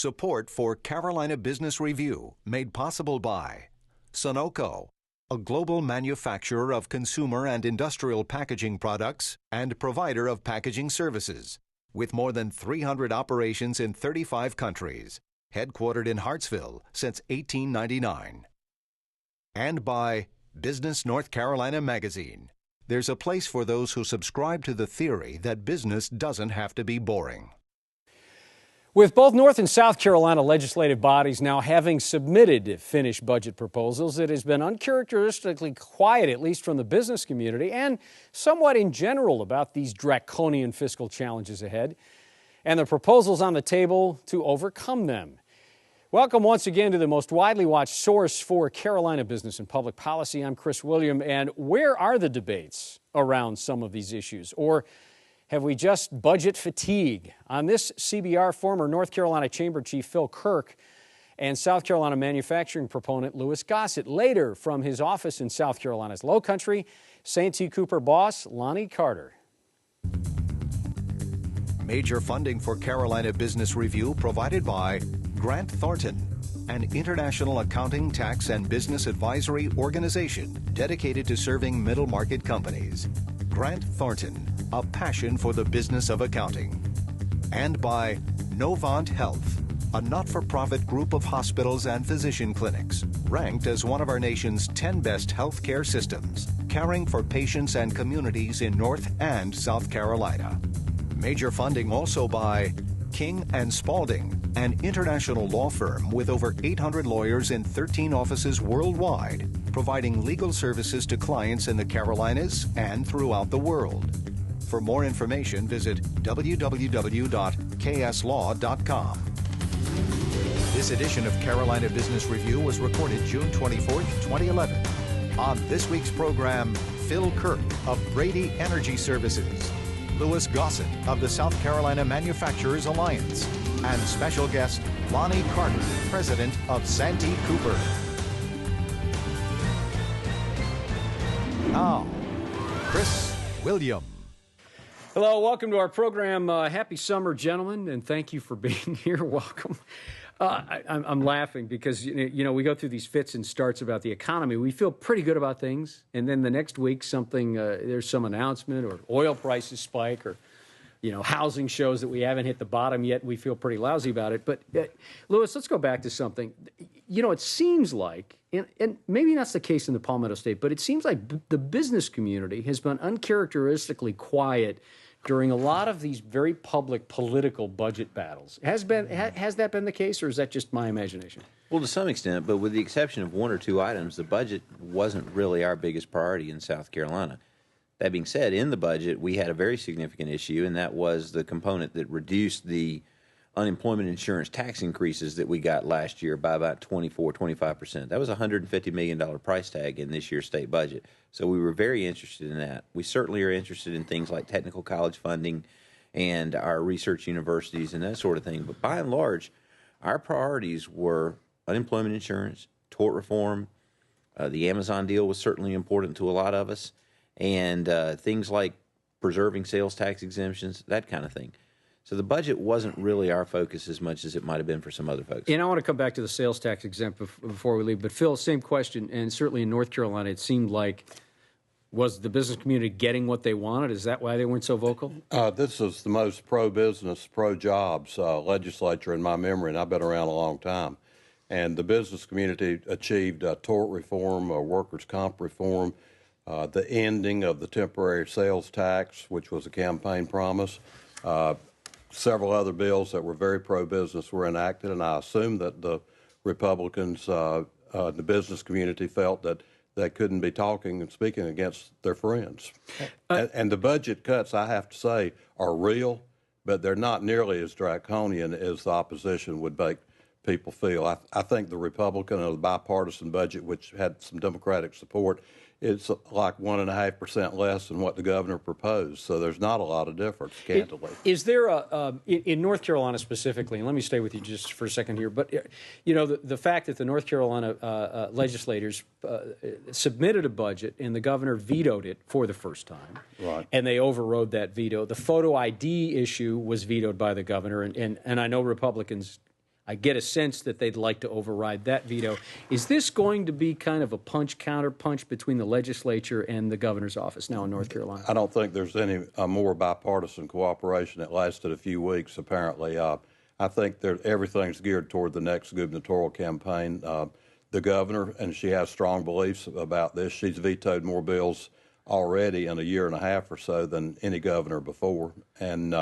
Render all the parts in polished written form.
Support for Carolina Business Review made possible by Sunoco, a global manufacturer of consumer and industrial packaging products and provider of packaging services, with more than 300 operations in 35 countries, headquartered in Hartsville since 1899. And by Business North Carolina Magazine. There's a place for those who subscribe to the theory that business doesn't have to be boring. With both North and South Carolina legislative bodies now having submitted finished budget proposals, it has been uncharacteristically quiet, at least from the business community, and somewhat in general about these draconian fiscal challenges ahead and the proposals on the table to overcome them. Welcome once again to the most widely watched source for Carolina business and public policy. I'm Chris William, and where are the debates around some of these issues? Or have we just budget fatigue? On this CBR, former North Carolina Chamber Chief Phil Kirk and South Carolina manufacturing proponent Louis Gossett. Later, from his office in South Carolina's Low Country, Santee Cooper boss Lonnie Carter. Major funding for Carolina Business Review provided by Grant Thornton, an international accounting, tax, and business advisory organization dedicated to serving middle market companies. Grant Thornton, a passion for the business of accounting. And by Novant Health, a not-for-profit group of hospitals and physician clinics, ranked as one of our nation's 10 best healthcare systems, caring for patients and communities in North and South Carolina. Major funding also by King & Spalding, an international law firm with over 800 lawyers in 13 offices worldwide, providing legal services to clients in the Carolinas and throughout the world. For more information, visit www.kslaw.com. This edition of Carolina Business Review was recorded June 24th, 2011. On this week's program, Phil Kirk of Brady Energy Services, Louis Gossett of the South Carolina Manufacturers Alliance, and special guest Lonnie Carter, president of Santee Cooper. Now, Chris William. Hello, welcome to our program. Happy summer, gentlemen, and thank you for being here. Welcome. I'm laughing because, you know, we go through these fits and starts about the economy. We feel pretty good about things, and then the next week there's some announcement or oil prices spike or, you know, housing shows that we haven't hit the bottom yet. We feel pretty lousy about it. But, Louis, let's go back to something. You know, it seems like, and maybe that's the case in the Palmetto State, but it seems like the business community has been uncharacteristically quiet during a lot of these very public political budget battles. Has that been the case, or is that just my imagination? Well, to some extent, but with the exception of one or two items, the budget wasn't really our biggest priority in South Carolina. That being said, in the budget, we had a very significant issue, and that was the component that reduced the unemployment insurance tax increases that we got last year by about 25%. That was a $150 million price tag in this year's state budget. So we were very interested in that. We certainly are interested in things like technical college funding and our research universities and that sort of thing. But by and large, our priorities were unemployment insurance, tort reform. The Amazon deal was certainly important to a lot of us, and things like preserving sales tax exemptions, that kind of thing. So the budget wasn't really our focus as much as it might have been for some other folks. And I want to come back to the sales tax exempt before we leave. But, Phil, same question. And certainly in North Carolina, it seemed like, was the business community getting what they wanted? Is that why they weren't so vocal? This is the most pro-business, pro-jobs legislature in my memory, and I've been around a long time. And the business community achieved tort reform, workers' comp reform, the ending of the temporary sales tax, which was a campaign promise. Several other bills that were very pro-business were enacted, and I assume that the Republicans, the business community, felt that they couldn't be talking and speaking against their friends. And the budget cuts, I have to say, are real, but they're not nearly as draconian as the opposition would make people feel. I think the Republican or the bipartisan budget, which had some Democratic support, it's like 1.5% less than what the governor proposed. So there's not a lot of difference, candidly. Is there in North Carolina specifically, and let me stay with you just for a second here, but, you know, the fact that the North Carolina legislators submitted a budget and the governor vetoed it for the first time. Right. And they overrode that veto. The photo ID issue was vetoed by the governor, and I know Republicans, I get a sense that they'd like to override that veto. Is this going to be kind of a counter-punch between the legislature and the governor's office now in North Carolina? I don't think there's any more bipartisan cooperation. It lasted a few weeks, apparently. I think that everything's geared toward the next gubernatorial campaign. The governor, and she has strong beliefs about this, she's vetoed more bills already in a year and a half or so than any governor before. And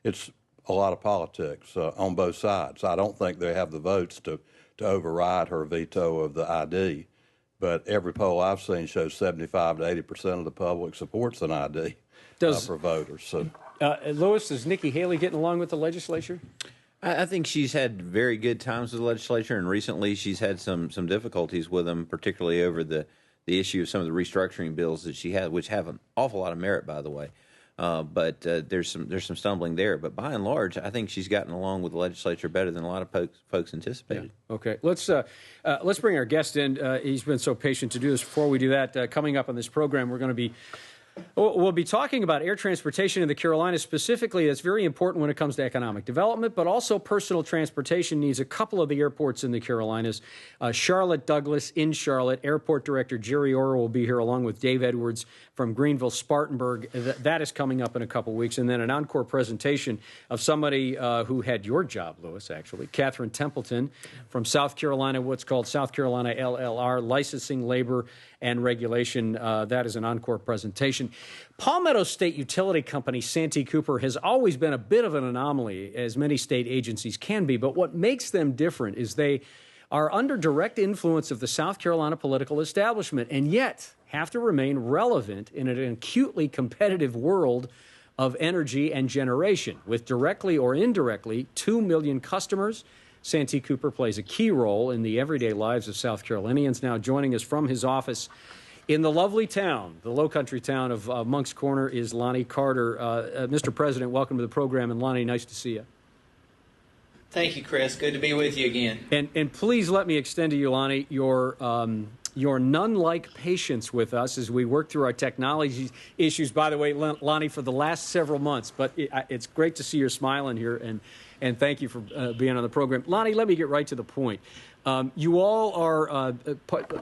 it's a lot of politics on both sides. I don't think they have the votes to override her veto of the ID, but every poll I've seen shows 75 to 80% of the public supports an ID for voters. So, Lewis, is Nikki Haley getting along with the legislature? I think she's had very good times with the legislature, and recently she's had some difficulties with them, particularly over the issue of some of the restructuring bills that she had, which have an awful lot of merit, by the way. But there's some stumbling there. But by and large, I think she's gotten along with the legislature better than a lot of folks anticipated. Yeah. Okay, let's bring our guest in. He's been so patient to do this. Before we do that, coming up on this program, we'll be talking about air transportation in the Carolinas specifically. That's very important when it comes to economic development, but also personal transportation needs. A couple of the airports in the Carolinas, Charlotte Douglas in Charlotte, Airport Director Jerry Orr will be here along with Dave Edwards from Greenville Spartanburg. That is coming up in a couple weeks. And then an encore presentation of somebody who had your job, Lewis, actually, Catherine Templeton from South Carolina, what's called South Carolina LLR, Licensing, Labor, and Regulation. That is an encore presentation. Palmetto State Utility Company, Santee Cooper, has always been a bit of an anomaly, as many state agencies can be, but what makes them different is they are under direct influence of the South Carolina political establishment and yet have to remain relevant in an acutely competitive world of energy and generation. With directly or indirectly 2 million customers, Santee Cooper plays a key role in the everyday lives of South Carolinians. Now joining us from his office in the lovely town, the lowcountry town of Moncks Corner, is Lonnie Carter. Mr. President, welcome to the program. And Lonnie, nice to see you. Thank you, Chris. Good to be with you again. And please let me extend to you, Lonnie, your nun-like patience with us as we work through our technology issues. By the way, Lonnie, for the last several months, but it's great to see you're smiling here, and thank you for being on the program. Lonnie, let me get right to the point. You all are,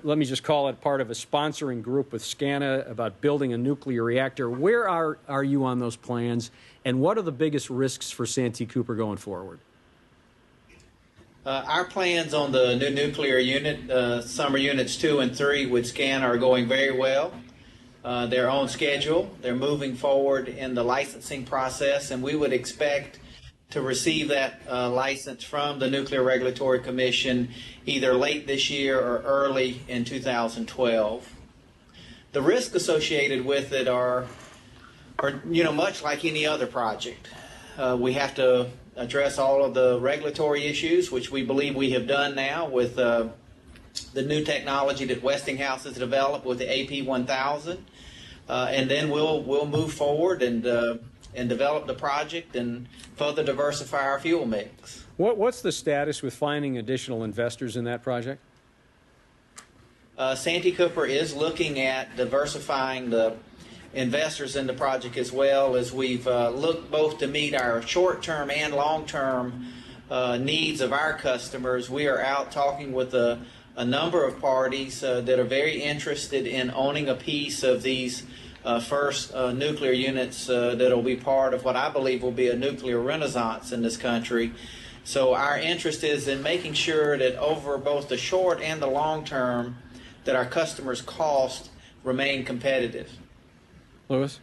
let me just call it, part of a sponsoring group with SCANA about building a nuclear reactor. Where are you on those plans, and what are the biggest risks for Santee Cooper going forward? Our plans on the new nuclear unit, summer units 2 and 3 with SCANA, are going very well. They're on schedule. They're moving forward in the licensing process, and we would expect to receive that license from the Nuclear Regulatory Commission either late this year or early in 2012. The risks associated with it are much like any other project. We have to address all of the regulatory issues, which we believe we have done now with the new technology that Westinghouse has developed with the AP1000, and then we'll move forward and develop the project and further diversify our fuel mix. What's the status with finding additional investors in that project? Santee Cooper is looking at diversifying the investors in the project, as well as we've looked both to meet our short-term and long-term needs of our customers. We are out talking with a number of parties that are very interested in owning a piece of these first nuclear units that will be part of what I believe will be a nuclear renaissance in this country. So our interest is in making sure that over both the short and the long term that our customers' costs remain competitive. Lewis?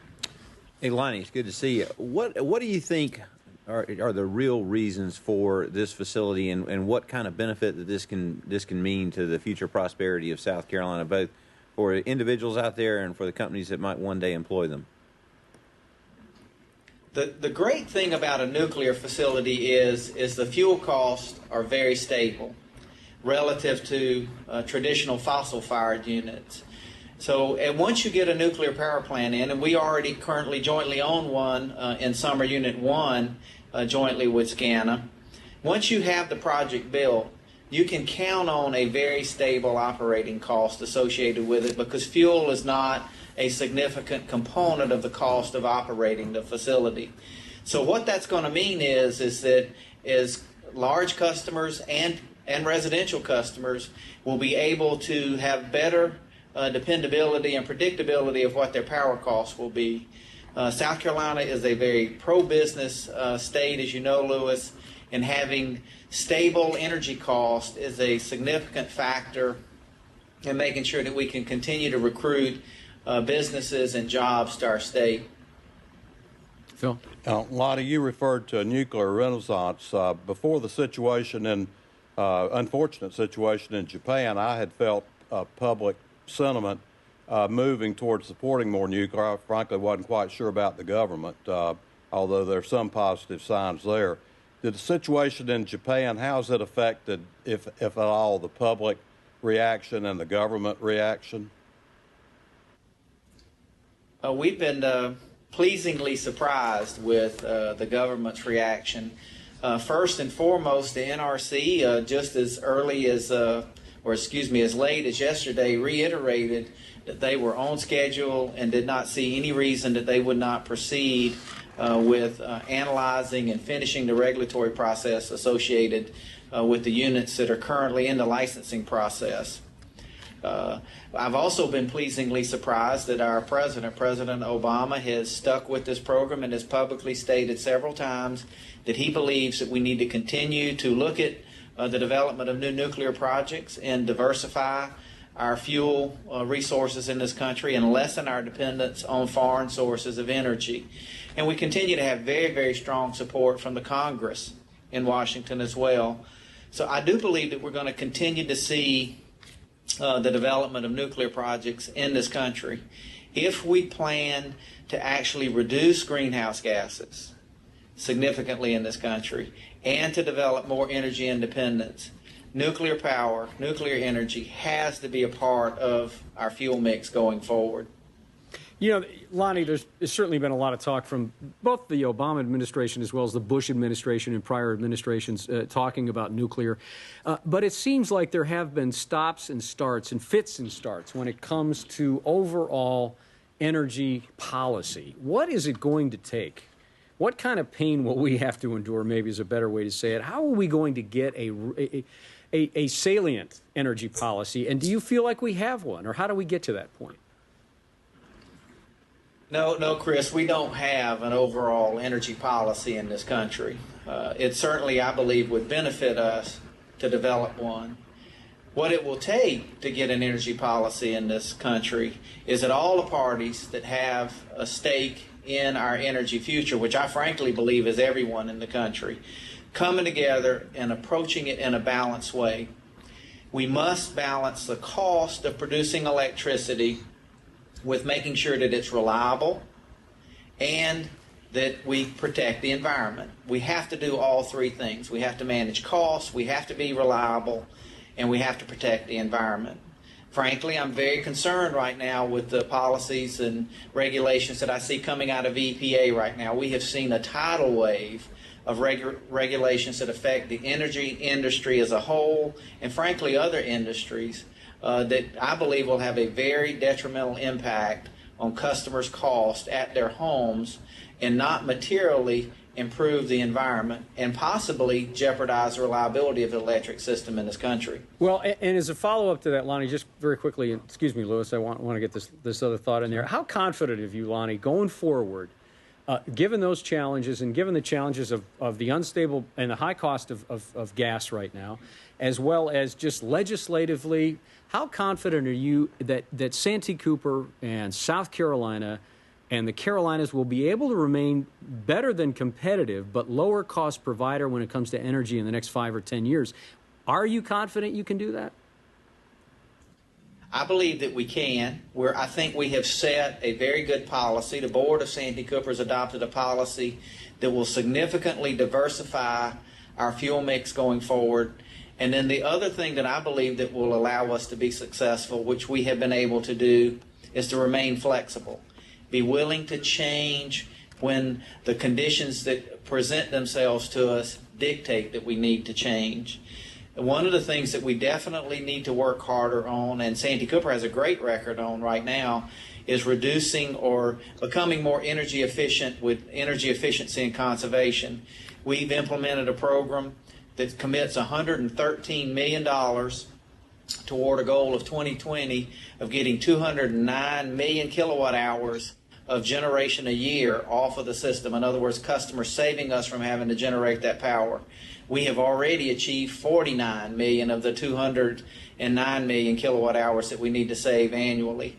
Hey, Lonnie, it's good to see you. What do you think are the real reasons for this facility, and what kind of benefit that this can mean to the future prosperity of South Carolina, both for individuals out there and for the companies that might one day employ them? The great thing about a nuclear facility is the fuel costs are very stable relative to traditional fossil-fired units. So once you get a nuclear power plant in, and we already currently jointly own one in Summer Unit 1 jointly with SCANA, once you have the project built, you can count on a very stable operating cost associated with it, because fuel is not a significant component of the cost of operating the facility. So what that's going to mean is that large customers and residential customers will be able to have better dependability and predictability of what their power costs will be. South Carolina is a very pro-business state, as you know, Lewis, and having stable energy cost is a significant factor in making sure that we can continue to recruit businesses and jobs to our state. Phil? Lonnie, you referred to a nuclear renaissance. Before the situation unfortunate situation in Japan, I had felt public sentiment moving towards supporting more nuclear. I frankly wasn't quite sure about the government, although there are some positive signs there. Did the situation in Japan, how has it affected, if at all, the public reaction and the government reaction? We've been pleasingly surprised with the government's reaction. First and foremost, the NRC, just as early as, as late as yesterday, reiterated that they were on schedule and did not see any reason that they would not proceed with analyzing and finishing the regulatory process associated with the units that are currently in the licensing process. I've also been pleasingly surprised that our President Obama, has stuck with this program and has publicly stated several times that he believes that we need to continue to look at the development of new nuclear projects and diversify our fuel resources in this country and lessen our dependence on foreign sources of energy. And we continue to have very, very strong support from the Congress in Washington as well. So I do believe that we're going to continue to see the development of nuclear projects in this country. If we plan to actually reduce greenhouse gases significantly in this country and to develop more energy independence, nuclear power, nuclear energy has to be a part of our fuel mix going forward. You know, Lonnie, there's certainly been a lot of talk from both the Obama administration as well as the Bush administration and prior administrations talking about nuclear. But it seems like there have been stops and starts and fits and starts when it comes to overall energy policy. What is it going to take? What kind of pain will we have to endure, maybe is a better way to say it? How are we going to get a salient energy policy? And do you feel like we have one? Or how do we get to that point? No, Chris, we don't have an overall energy policy in this country. It certainly, I believe, would benefit us to develop one. What it will take to get an energy policy in this country is that all the parties that have a stake in our energy future, which I frankly believe is everyone in the country, coming together and approaching it in a balanced way. We must balance the cost of producing electricity with making sure that it's reliable and that we protect the environment. We have to do all three things. We have to manage costs, we have to be reliable, and we have to protect the environment. Frankly, I'm very concerned right now with the policies and regulations that I see coming out of EPA right now. We have seen a tidal wave of regulations that affect the energy industry as a whole, and frankly other industries, that I believe will have a very detrimental impact on customers' costs at their homes and not materially improve the environment and possibly jeopardize the reliability of the electric system in this country. Well, and as a follow-up to that, Lonnie, just very quickly, and excuse me, Lewis, I want to get this other thought in there. How confident are you, Lonnie, going forward, given those challenges and given the challenges of the unstable and the high cost of gas right now, as well as just legislatively, how confident are you that Santee Cooper and South Carolina and the Carolinas will be able to remain better than competitive but lower cost provider when it comes to energy in the next 5 or 10 years? Are you confident you can do that? I believe that we can. I think we have set a very good policy. The board of Santee Cooper has adopted a policy that will significantly diversify our fuel mix going forward. And then the other thing that I believe that will allow us to be successful, which we have been able to do, is to remain flexible. Be willing to change when the conditions that present themselves to us dictate that we need to change. One of the things that we definitely need to work harder on, and Santee Cooper has a great record on right now, is reducing or becoming more energy efficient with energy efficiency and conservation. We've implemented a program that commits $113 million toward a goal of 2020 of getting 209 million kilowatt hours of generation a year off of the system. In other words, customers saving us from having to generate that power. We have already achieved 49 million of the 209 million kilowatt hours that we need to save annually.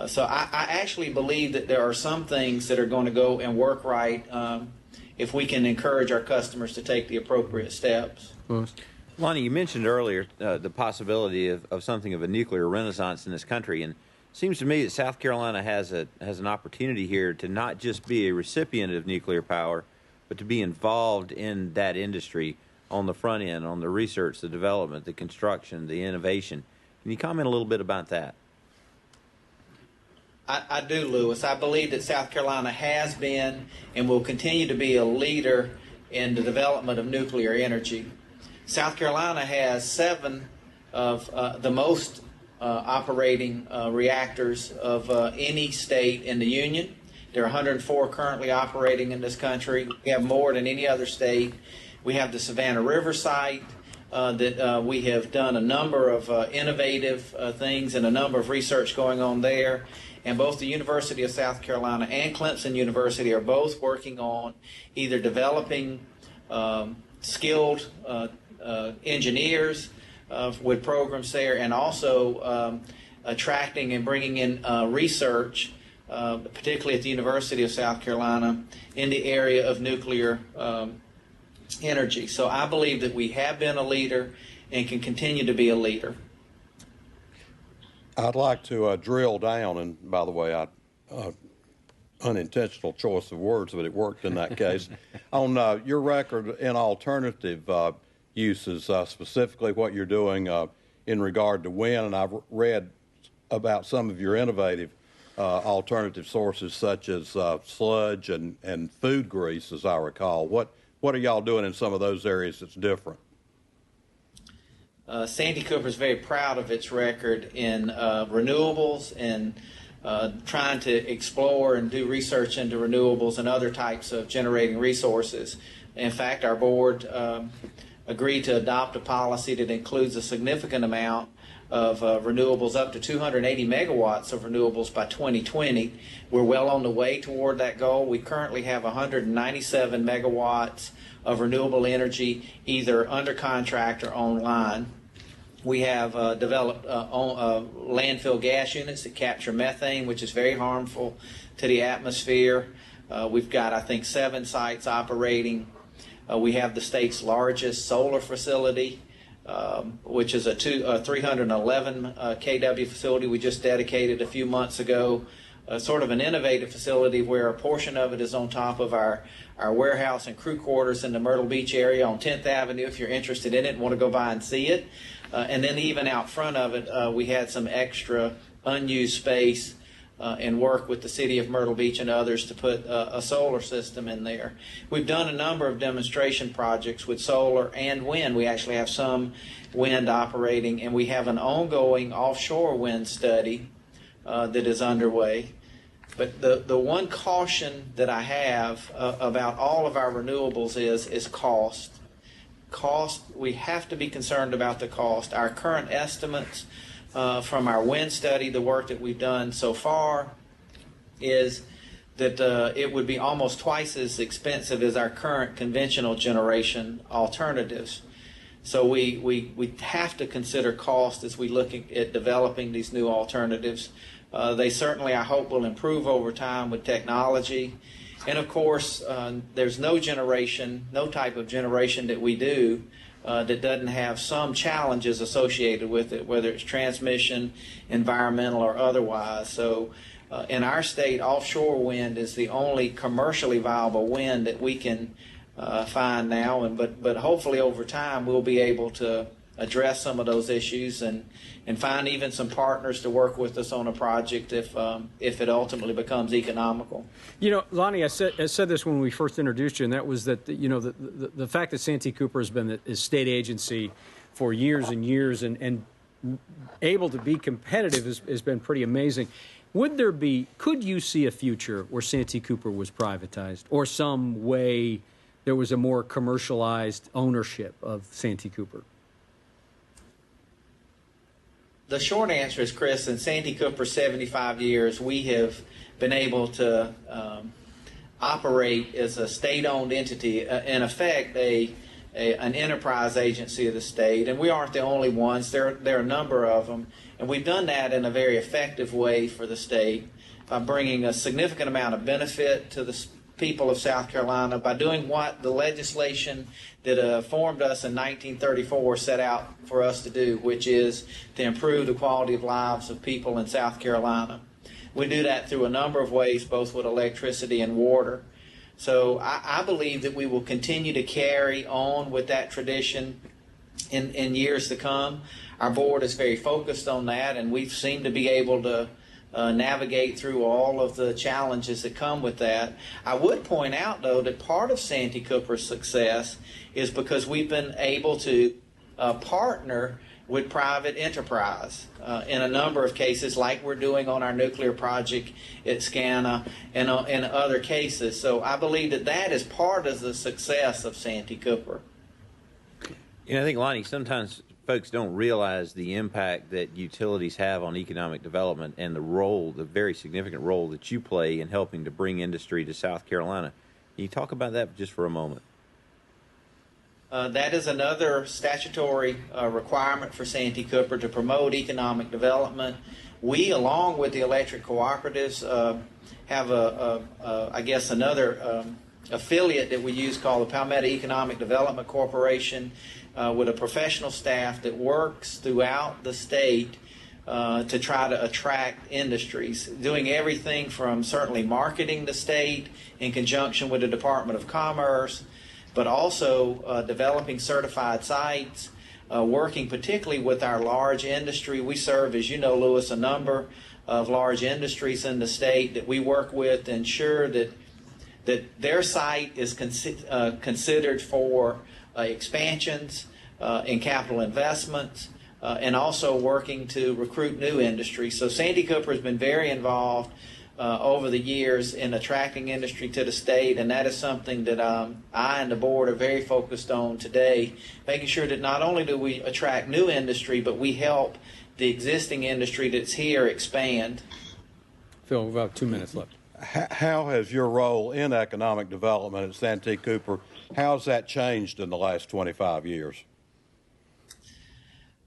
So I actually believe that there are some things that are going to go and work right if we can encourage our customers to take the appropriate steps. Lonnie, you mentioned earlier the possibility of something of a nuclear renaissance in this country, and it seems to me that South Carolina has an opportunity here to not just be a recipient of nuclear power, but to be involved in that industry on the front end, on the research, the development, the construction, the innovation. Can you comment a little bit about that? I do, Lewis. I believe that South Carolina has been and will continue to be a leader in the development of nuclear energy. South Carolina has 7 of the most operating reactors of any state in the Union. There are 104 currently operating in this country. We have more than any other state. We have the Savannah River site that we have done a number of innovative things and a number of research going on there. And both the University of South Carolina and Clemson University are both working on either developing skilled engineers with programs there, and also attracting and bringing in research, particularly at the University of South Carolina, in the area of nuclear energy. So I believe that we have been a leader and can continue to be a leader. I'd like to drill down, and by the way, unintentional choice of words, but it worked in that case, on your record in alternative uses, specifically what you're doing in regard to wind. And I've read about some of your innovative alternative sources, such as sludge and food grease, as I recall. What are y'all doing in some of those areas that's different? Santee Cooper is very proud of its record in renewables and trying to explore and do research into renewables and other types of generating resources. In fact, our board agreed to adopt a policy that includes a significant amount of renewables, up to 280 megawatts of renewables by 2020. We're well on the way toward that goal. We currently have 197 megawatts of renewable energy either under contract or online. We have developed landfill gas units that capture methane, which is very harmful to the atmosphere. We've got, I think, 7 sites operating. We have the state's largest solar facility, which is a 311 kW facility we just dedicated a few months ago. Sort of an innovative facility where a portion of it is on top of our warehouse and crew quarters in the Myrtle Beach area on 10th Avenue, if you're interested in it and want to go by and see it. And then even out front of it, we had some extra unused space and work with the city of Myrtle Beach and others to put a solar system in there. We've done a number of demonstration projects with solar and wind. We actually have some wind operating, and we have an ongoing offshore wind study that is underway. But the one caution that I have about all of our renewables is cost. Cost, we have to be concerned about the cost. Our current estimates from our wind study, the work that we've done so far, is that it would be almost twice as expensive as our current conventional generation alternatives. So we have to consider cost as we look at developing these new alternatives. They certainly, I hope, will improve over time with technology. And of course, there's no type of generation that we do that doesn't have some challenges associated with it, whether it's transmission, environmental, or otherwise. So in our state, offshore wind is the only commercially viable wind that we can find now. But hopefully over time we'll be able to address some of those issues and find even some partners to work with us on a project if it ultimately becomes economical. You know, Lonnie, I said this when we first introduced you, and that was that the fact that Santee Cooper has been a state agency for years and years and able to be competitive has been pretty amazing. Could you see a future where Santee Cooper was privatized or some way there was a more commercialized ownership of Santee Cooper? The short answer is, Chris, in Santee Cooper's 75 years, we have been able to operate as a state-owned entity, in effect, an enterprise agency of the state. And we aren't the only ones. There are a number of them. And we've done that in a very effective way for the state by bringing a significant amount of benefit to the people of South Carolina, by doing what the legislation that formed us in 1934 set out for us to do, which is to improve the quality of lives of people in South Carolina. We do that through a number of ways, both with electricity and water. So I believe that we will continue to carry on with that tradition in years to come. Our board is very focused on that, and we've seemed to be able to navigate through all of the challenges that come with that. I would point out, though, that part of Santee Cooper's success is because we've been able to partner with private enterprise in a number of cases, like we're doing on our nuclear project at SCANA and in other cases. So I believe that that is part of the success of Santee Cooper. You know, I think, Lonnie, sometimes folks don't realize the impact that utilities have on economic development and the role, the very significant role that you play in helping to bring industry to South Carolina. Can you talk about that just for a moment? That is another statutory requirement for Santee Cooper to promote economic development. We, along with the electric cooperatives, have I guess another affiliate that we use called the Palmetto Economic Development Corporation, with a professional staff that works throughout the state to try to attract industries, doing everything from certainly marketing the state in conjunction with the Department of Commerce, but also developing certified sites, working particularly with our large industry. We serve, as you know, Lewis, a number of large industries in the state that we work with to ensure that their site is considered for expansions in capital investments, and also working to recruit new industry. So Santee Cooper has been very involved over the years in attracting industry to the state, and that is something that I and the board are very focused on today, making sure that not only do we attract new industry, but we help the existing industry that's here expand. Phil, we've about 2 minutes left. How has your role in economic development at Santee Cooper, how has that changed in the last 25 years?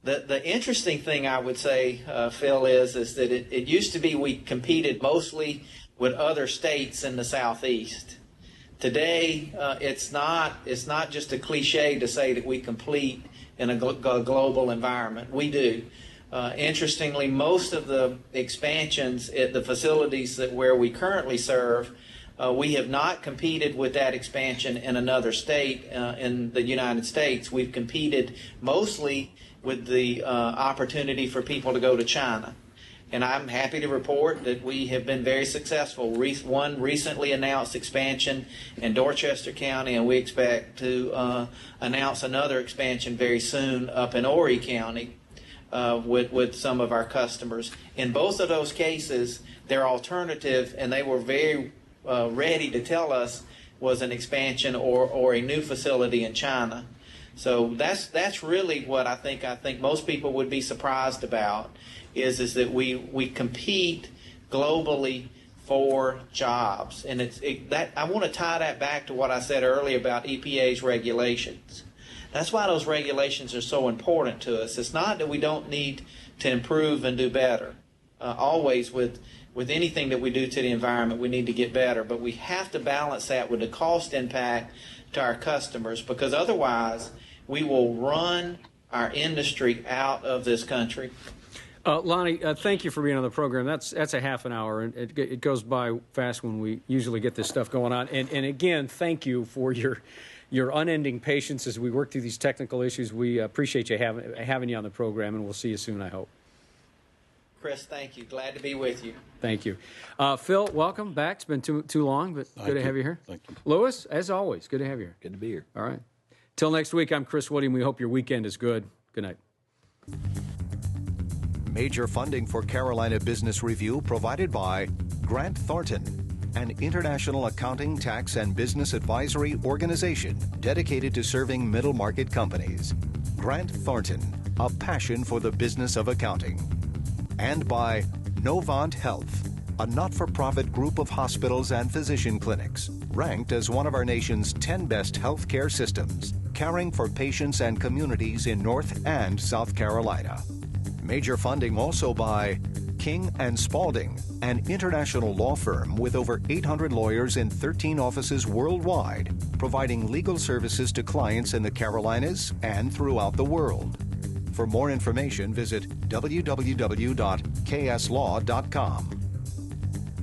The interesting thing I would say, Phil, is that it used to be we competed mostly with other states in the Southeast. Today, it's not just a cliche to say that we compete in a global environment. We do. Interestingly, most of the expansions at the facilities where we currently serve, we have not competed with that expansion in another state in the United States. We've competed mostly with the opportunity for people to go to China. And I'm happy to report that we have been very successful. One recently announced expansion in Dorchester County, and we expect to announce another expansion very soon up in Horry County with some of our customers. In both of those cases, their alternative, and they were very ready to tell us, was an expansion or a new facility in China. So that's really what I think most people would be surprised about is that we compete globally for jobs, and I want to tie that back to what I said earlier about EPA's regulations. That's why those regulations are so important to us. It's not that we don't need to improve and do better. Always with anything that we do to the environment, we need to get better, but we have to balance that with the cost impact to our customers, because otherwise we will run our industry out of this country. Lonnie, thank you for being on the program. That's a half an hour, and it goes by fast when we usually get this stuff going on. And again, thank you for your unending patience as we work through these technical issues. We appreciate you having you on the program, and we'll see you soon, I hope. Chris, thank you. Glad to be with you. Thank you. Phil, welcome back. It's been too long, but good to have you here. Thank you. Lewis, as always, good to have you here. Good to be here. All right. Till next week, I'm Chris Woody, and we hope your weekend is good. Good night. Major funding for Carolina Business Review provided by Grant Thornton, an international accounting, tax, and business advisory organization dedicated to serving middle market companies. Grant Thornton, a passion for the business of accounting. And by Novant Health, a not-for-profit group of hospitals and physician clinics, ranked as one of our nation's 10 best healthcare systems, caring for patients and communities in North and South Carolina. Major funding also by King & Spalding, an international law firm with over 800 lawyers in 13 offices worldwide, providing legal services to clients in the Carolinas and throughout the world. For more information, visit www.kslaw.com.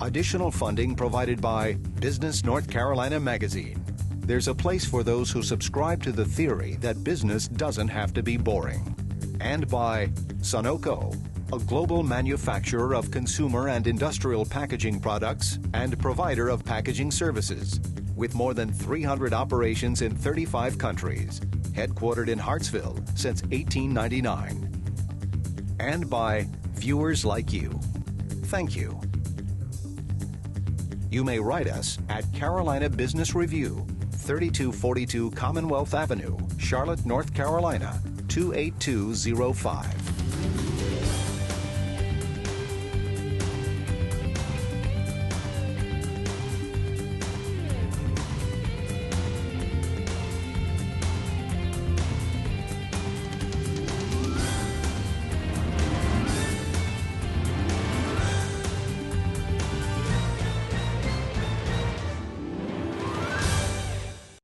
Additional funding provided by Business North Carolina Magazine. There's a place for those who subscribe to the theory that business doesn't have to be boring. And by Sunoco, a global manufacturer of consumer and industrial packaging products and provider of packaging services, with more than 300 operations in 35 countries, headquartered in Hartsville since 1899. And by viewers like you. Thank you. You may write us at Carolina Business Review, 3242 Commonwealth Avenue, Charlotte, North Carolina, 28205.